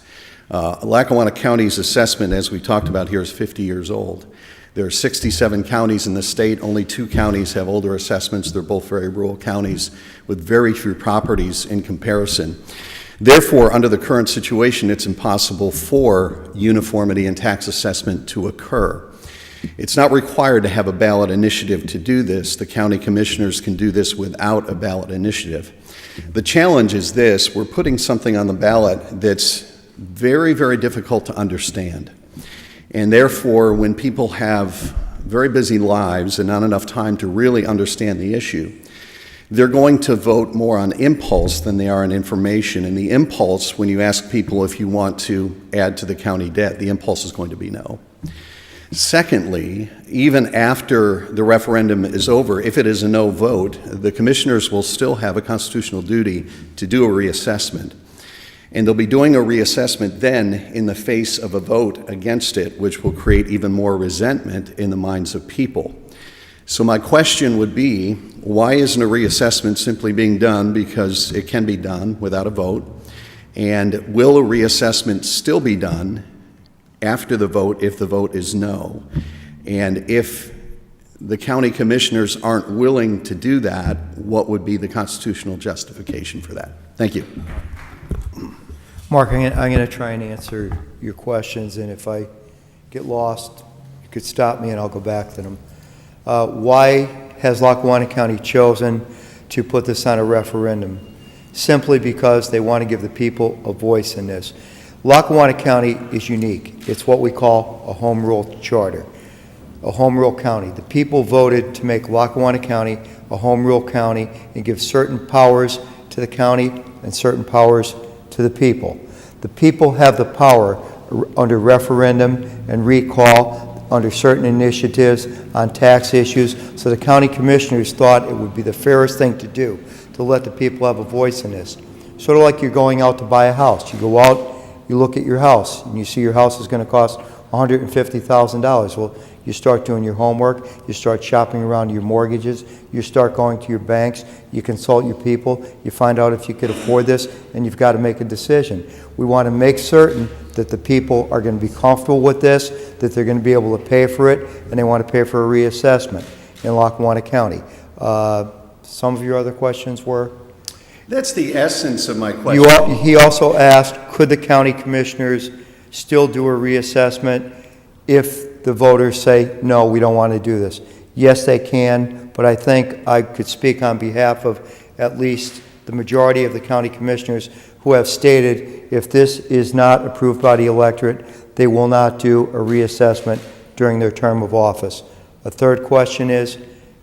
Lackawanna County's assessment, as we talked about here, is 50 years old. There are 67 counties in the state. Only 2 counties have older assessments. They're both very rural counties with very few properties in comparison. Therefore, under the current situation, it's impossible for uniformity in tax assessment to occur. It's not required to have a ballot initiative to do this. The county commissioners can do this without a ballot initiative. The challenge is this: we're putting something on the ballot that's very, very difficult to understand. And therefore, when people have very busy lives and not enough time to really understand the issue, they're going to vote more on impulse than they are on information. And the impulse, when you ask people if you want to add to the county debt, the impulse is going to be no. Secondly, even after the referendum is over, if it is a no vote, the commissioners will still have a constitutional duty to do a reassessment. And they'll be doing a reassessment then in the face of a vote against it, which will create even more resentment in the minds of people. So my question would be, why isn't a reassessment simply being done because it can be done without a vote? And will a reassessment still be done after the vote if the vote is no? And if the county commissioners aren't willing to do that, what would be the constitutional justification for that? Thank you. Mark, I'm going to try and answer your questions, and if I get lost, you could stop me and I'll go back to them. Why has Lackawanna County chosen to put this on a referendum? Simply because they want to give the people a voice in this. Lackawanna County is unique. It's what we call a home rule charter, a home rule county. The people voted to make Lackawanna County a home rule county and give certain powers to the county and certain powers to the people. The people have the power under referendum and recall under certain initiatives on tax issues, so the county commissioners thought it would be the fairest thing to do to let the people have a voice in this. Sort of like you're going out to buy a house. You go out, you look at your house, and you see your house is going to cost $150,000. Well, you start doing your homework, you start shopping around your mortgages, you start going to your banks, you consult your people, you find out if you could afford this, and you've got to make a decision. We want to make certain that the people are going to be comfortable with this, that they're going to be able to pay for it, and they want to pay for a reassessment in Lackawanna County. Some of your other questions were? That's the essence of my question. He also asked, could the county commissioners still do a reassessment if the voters say, no, we don't want to do this? Yes, they can, but I think I could speak on behalf of at least the majority of the county commissioners who have stated if this is not approved by the electorate, they will not do a reassessment during their term of office. A third question is,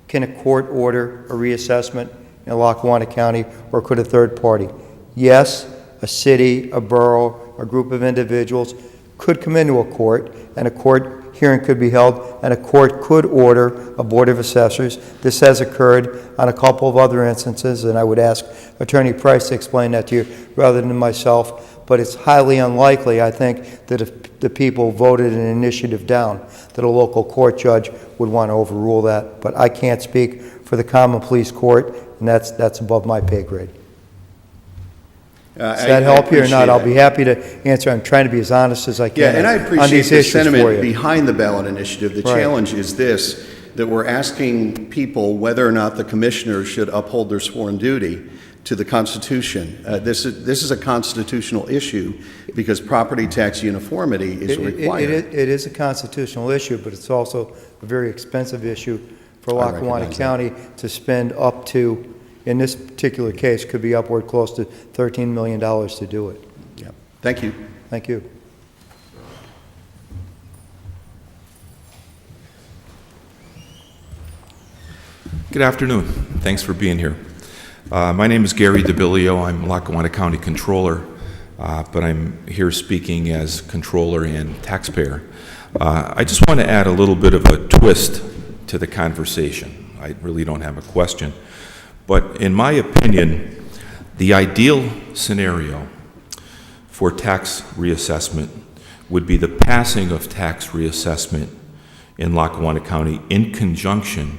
can a court order a reassessment in Lackawanna County, or could a third party? Yes, a city, a borough, a group of individuals could come into a court, and a court hearing could be held, and a court could order a Board of Assessors. This has occurred on a couple of other instances, and I would ask Attorney Price to explain that to you rather than myself. But it's highly unlikely, I think, that if the people voted an initiative down, that a local court judge would want to overrule that. But I can't speak for the common police court, and that's above my pay grade. Does that help you or not? I'll be happy to answer. I'm trying to be as honest as I can. Yeah, and I on appreciate these the issues for sentiment you. behind the ballot initiative. The Right. challenge is this, that we're asking people whether or not the commissioners should uphold their sworn duty to the Constitution. This is a constitutional issue because property tax uniformity is required. It is a constitutional issue, but it's also a very expensive issue for I Lackawanna recognize County to spend up to, in this particular case, could be upward close to $13 million to do it. Yeah. Thank you. Thank you. Good afternoon. Thanks for being here. My name is Gary DeBillio. I'm Lackawanna County Controller, but I'm here speaking as Controller and taxpayer. I just want to add a little bit of a twist to the conversation. I really don't have a question. But in my opinion, the ideal scenario for tax reassessment would be the passing of tax reassessment in Lackawanna County in conjunction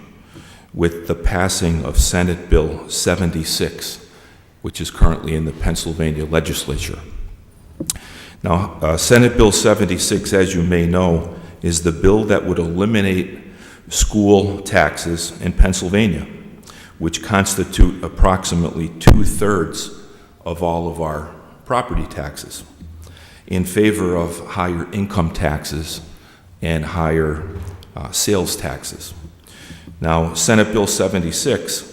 with the passing of Senate Bill 76, which is currently in the Pennsylvania legislature. Now, Senate Bill 76, as you may know, is the bill that would eliminate school taxes in Pennsylvania, which constitute approximately 2/3 of all of our property taxes, in favor of higher income taxes and higher sales taxes. Now, Senate Bill 76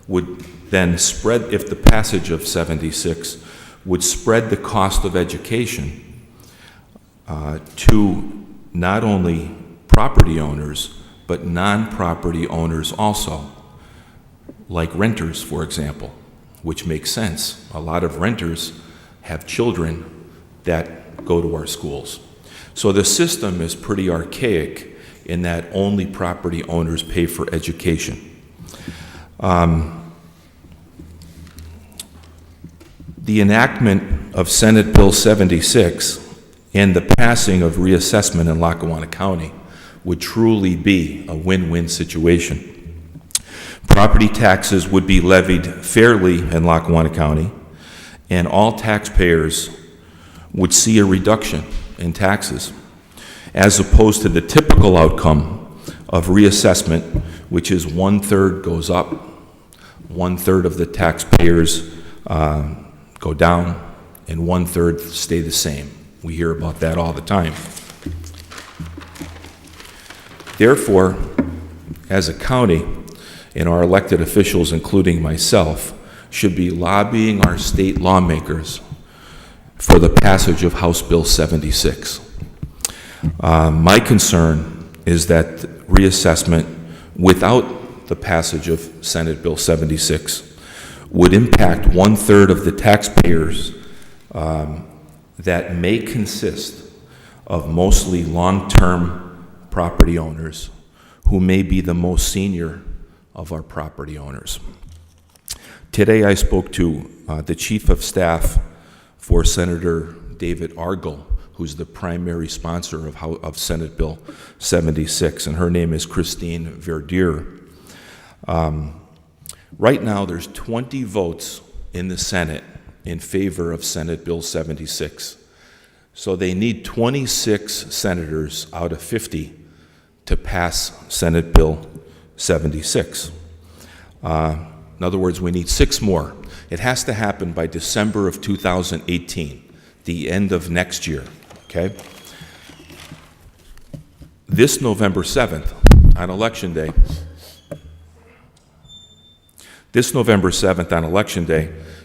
would then spread, if the passage of 76 would spread the cost of education to not only property owners, but non-property owners also, like renters, for example, which makes sense. A lot of renters have children that go to our schools. So the system is pretty archaic in that only property owners pay for education. The enactment of Senate Bill 76 and the passing of reassessment in Lackawanna County would truly be a win-win situation. Property taxes would be levied fairly in Lackawanna County, and all taxpayers would see a reduction in taxes, as opposed to the typical outcome of reassessment, which is 1/3 goes up, 1/3 of the taxpayers go down, and 1/3 stay the same. We hear about that all the time. Therefore, as a county, and our elected officials, including myself, should be lobbying our state lawmakers for the passage of House Bill 76. My concern is that reassessment without the passage of Senate Bill 76 would impact 1/3 of the taxpayers that may consist of mostly long-term property owners who may be the most senior of our property owners. Today I spoke to the Chief of Staff for Senator David Argel, who's the primary sponsor of Senate Bill 76, and her name is Christine Verdier. Right now there's 20 votes in the Senate in favor of Senate Bill 76. So they need 26 senators out of 50 to pass Senate Bill 76. In other words, we need 6 more. It has to happen by December of 2018, the end of next year, okay? This November 7th, on Election Day,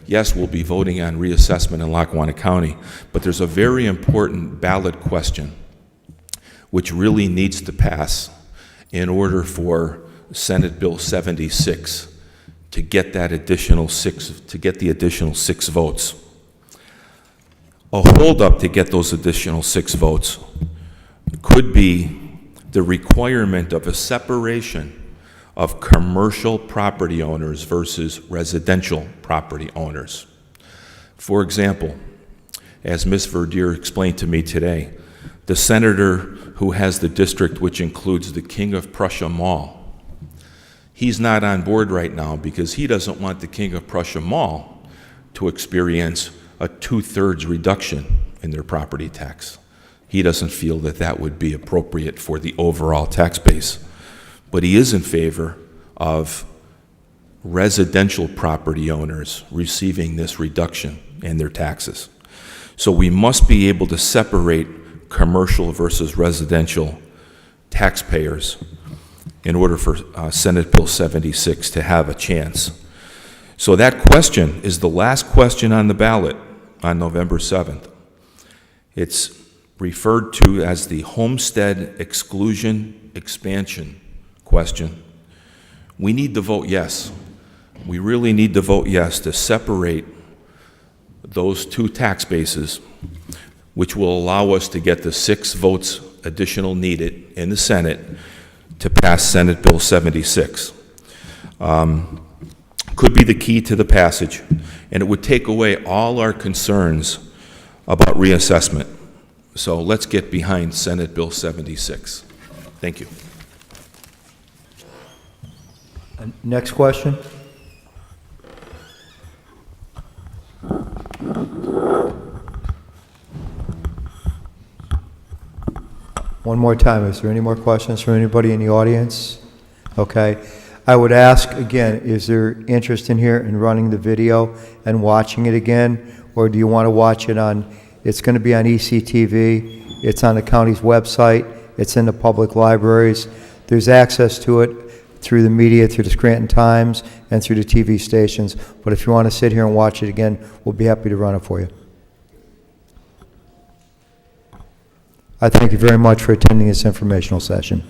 yes, we'll be voting on reassessment in Lackawanna County, but there's a very important ballot question which really needs to pass in order for Senate Bill 76 to get that additional 6 votes. A holdup to get those additional 6 votes could be the requirement of a separation of commercial property owners versus residential property owners. For example, as Ms. Verdier explained to me today, the senator who has the district which includes the King of Prussia Mall, he's not on board right now because he doesn't want the King of Prussia Mall to experience a 2/3 reduction in their property tax. He doesn't feel that that would be appropriate for the overall tax base. But he is in favor of residential property owners receiving this reduction in their taxes. So we must be able to separate commercial versus residential taxpayers in order for Senate Bill 76 to have a chance. So that question is the last question on the ballot on November 7th. It's referred to as the homestead exclusion expansion question. We need to vote yes. We really need to vote yes to separate those two tax bases, which will allow us to get the 6 votes additional needed in the Senate to pass Senate Bill 76. Could be the key to the passage, and it would take away all our concerns about reassessment. So let's get behind Senate Bill 76. Thank you. Next question. One more time, is there any more questions from anybody in the audience? Okay. I would ask again, is there interest in here in running the video and watching it again? Or do you want to watch it on, it's going to be on ECTV, it's on the county's website, it's in the public libraries. There's access to it through the media, through the Scranton Times, and through the TV stations. But if you want to sit here and watch it again, we'll be happy to run it for you. I thank you very much for attending this informational session.